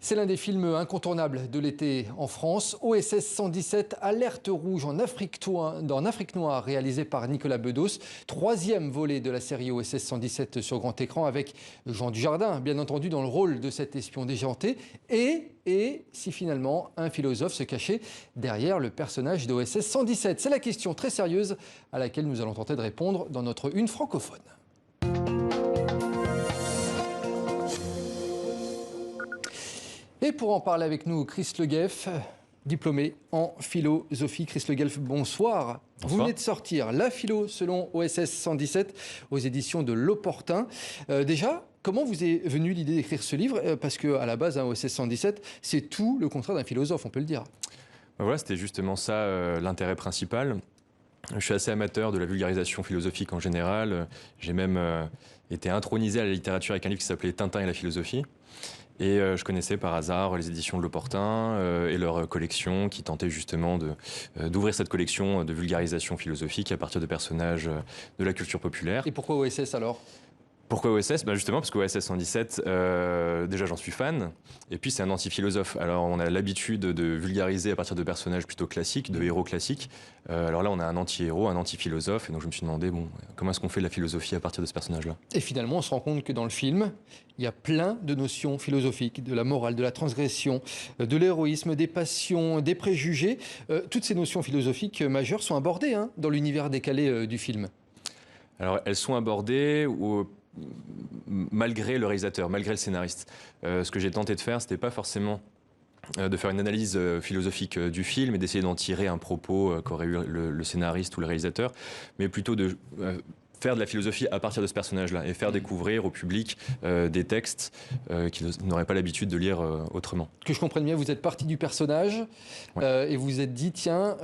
C'est l'un des films incontournables de l'été en France. OSS 117, Alerte rouge en Afrique noire, réalisé par Nicolas Bedos. Troisième volet de la série OSS 117 sur grand écran avec Jean Dujardin, bien entendu, dans le rôle de cet espion déjanté. Et si finalement un philosophe se cachait derrière le personnage d'OSS 117? C'est la question très sérieuse à laquelle nous allons tenter de répondre dans notre Une francophone. Et pour en parler avec nous, Chris Le Guelf, diplômé en philosophie. Chris Le Guelf, bonsoir. Vous venez de sortir La philo selon OSS 117 aux éditions de L'Opportun. Déjà, comment vous est venue l'idée d'écrire ce livre? Parce qu'à la base, OSS 117, c'est tout le contraire d'un philosophe, on peut le dire. Voilà, c'était justement ça l'intérêt principal. Je suis assez amateur de la vulgarisation philosophique en général. J'ai même été intronisé à la littérature avec un livre qui s'appelait Tintin et la philosophie. Et je connaissais par hasard les éditions de L'Opportun et leur collection qui tentait justement d'ouvrir cette collection de vulgarisation philosophique à partir de personnages de la culture populaire. Et pourquoi OSS alors ? Pourquoi OSS? Justement parce que OSS 117, déjà j'en suis fan, et puis c'est un anti-philosophe. Alors on a l'habitude de vulgariser à partir de personnages plutôt classiques, de héros classiques. Alors là on a un anti-héros, un anti-philosophe, et donc je me suis demandé, comment est-ce qu'on fait de la philosophie à partir de ce personnage-là? Et finalement on se rend compte que dans le film, il y a plein de notions philosophiques, de la morale, de la transgression, de l'héroïsme, des passions, des préjugés. Toutes ces notions philosophiques majeures sont abordées dans l'univers décalé du film. Alors elles sont abordées malgré le réalisateur, malgré le scénariste. Ce que j'ai tenté de faire, c'était pas forcément de faire une analyse philosophique du film et d'essayer d'en tirer un propos qu'aurait eu le scénariste ou le réalisateur, mais plutôt de faire de la philosophie à partir de ce personnage-là et faire découvrir au public des textes qu'ils n'auraient pas l'habitude de lire autrement. Que je comprenne bien, vous êtes parti du personnage et vous vous êtes dit, tiens,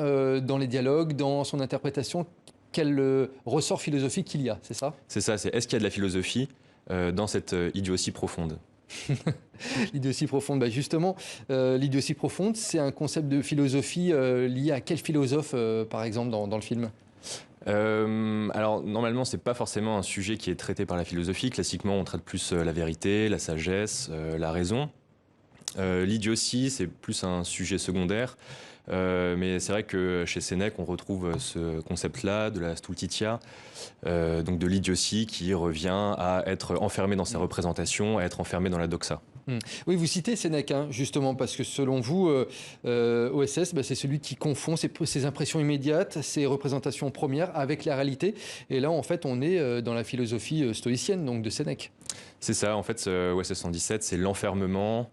dans les dialogues, dans son interprétation, quel ressort philosophique il y a, c'est ça? C'est ça, est-ce qu'il y a de la philosophie dans cette idiotie profonde? L'idiotie profonde, justement, l'idiotie profonde, c'est un concept de philosophie lié à quel philosophe, par exemple, dans le film? Alors, normalement, c'est pas forcément un sujet qui est traité par la philosophie. Classiquement, on traite plus la vérité, la sagesse, la raison. L'idiotie, c'est plus un sujet secondaire. Mais c'est vrai que chez Sénèque, on retrouve ce concept-là de la stultitia, donc de l'idiotie qui revient à être enfermé dans sa représentation, à être enfermé dans la doxa. Oui, vous citez Sénèque, justement, parce que selon vous, OSS, c'est celui qui confond ses impressions immédiates, ses représentations premières avec la réalité. Et là, en fait, on est dans la philosophie stoïcienne, donc de Sénèque. C'est ça, en fait, OSS 117, c'est l'enfermement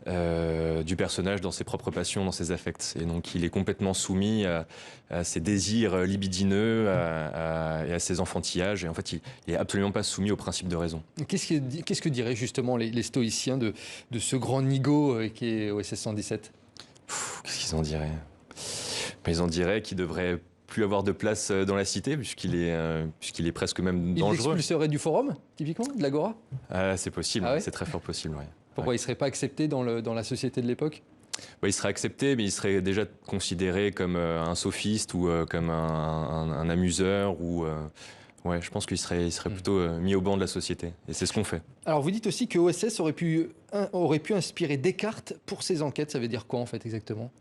du personnage dans ses propres passions, dans ses affects. Et donc, il est complètement soumis à ses désirs libidineux et à ses enfantillages. Et en fait, il n'est absolument pas soumis au principe de raison. Qu'est-ce que diraient justement les stoïciens de ce grand nigo qui est OSS 117? Qu'est-ce qu'ils en diraient? Ils en diraient qu'il devrait plus avoir de place dans la cité, puisqu'il est presque même dangereux. Il l'expulserait du forum, typiquement, de l'Agora? C'est possible, ouais c'est très fort possible. Ouais. Pourquoi il ne serait pas accepté dans la société de l'époque? Il serait accepté, mais il serait déjà considéré comme un sophiste ou comme un amuseur. Je pense qu'il serait plutôt mis au banc de la société. Et c'est ce qu'on fait. Alors vous dites aussi que OSS aurait pu inspirer Descartes pour ses enquêtes. Ça veut dire quoi en fait exactement?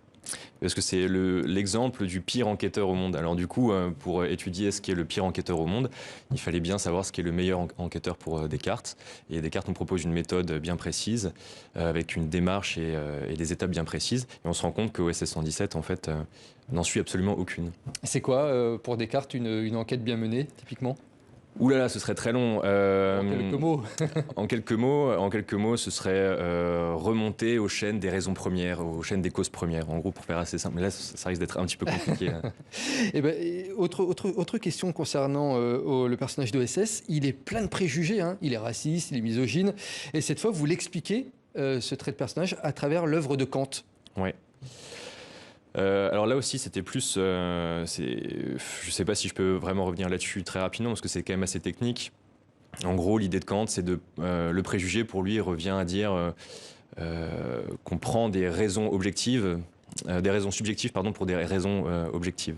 Parce que c'est l'exemple du pire enquêteur au monde. Alors du coup, pour étudier ce qui est le pire enquêteur au monde, il fallait bien savoir ce qui est le meilleur enquêteur pour Descartes. Et Descartes nous propose une méthode bien précise, avec une démarche et des étapes bien précises. Et on se rend compte que OSS 117, en fait, n'en suit absolument aucune. C'est quoi, pour Descartes, une enquête bien menée, typiquement? Ouh là là, ce serait très long. En quelques mots. En quelques mots, ce serait remonter aux chaînes des raisons premières, aux chaînes des causes premières. En gros, pour faire assez simple. Mais là, ça risque d'être un petit peu compliqué. Autre question concernant le personnage d'OSS. Il est plein de préjugés. Il est raciste, il est misogyne. Et cette fois, vous l'expliquez, ce trait de personnage, à travers l'œuvre de Kant. Oui. Alors là aussi, c'était plus... je ne sais pas si je peux vraiment revenir là-dessus très rapidement, parce que c'est quand même assez technique. En gros, l'idée de Kant, c'est le préjugé, pour lui, revient à dire qu'on prend des raisons objectives, des raisons subjectives, pour des raisons objectives.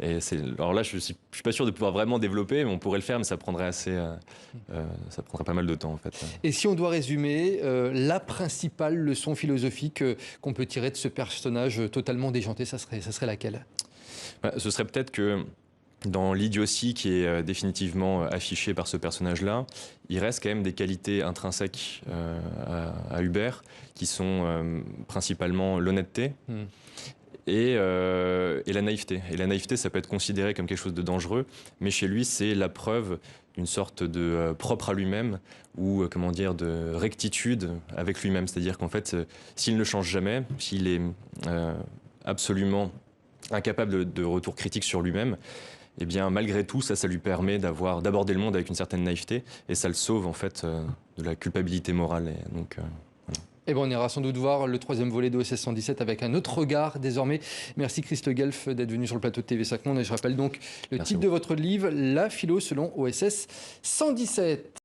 Et alors là, je suis pas sûr de pouvoir vraiment développer, mais on pourrait le faire, mais ça prendrait ça prendrait pas mal de temps en fait. Et si on doit résumer, la principale leçon philosophique qu'on peut tirer de ce personnage totalement déjanté, ça serait laquelle? Ce serait peut-être que dans l'idiotie qui est définitivement affichée par ce personnage-là, il reste quand même des qualités intrinsèques à Hubert, qui sont principalement l'honnêteté. Et la naïveté. Et la naïveté, ça peut être considéré comme quelque chose de dangereux, mais chez lui, c'est la preuve d'une sorte de propre à lui-même, ou comment dire, de rectitude avec lui-même. C'est-à-dire qu'en fait, s'il ne change jamais, s'il est absolument incapable de retour critique sur lui-même, eh bien, malgré tout, ça lui permet d'aborder le monde avec une certaine naïveté, et ça le sauve en fait de la culpabilité morale. Et donc, Eh ben, on ira sans doute voir le 3e volet d'OSS 117 avec un autre regard désormais. Merci Christo Guelf d'être venu sur le plateau de TV5 Monde. Et je rappelle donc le titre de votre livre, La philo selon OSS 117.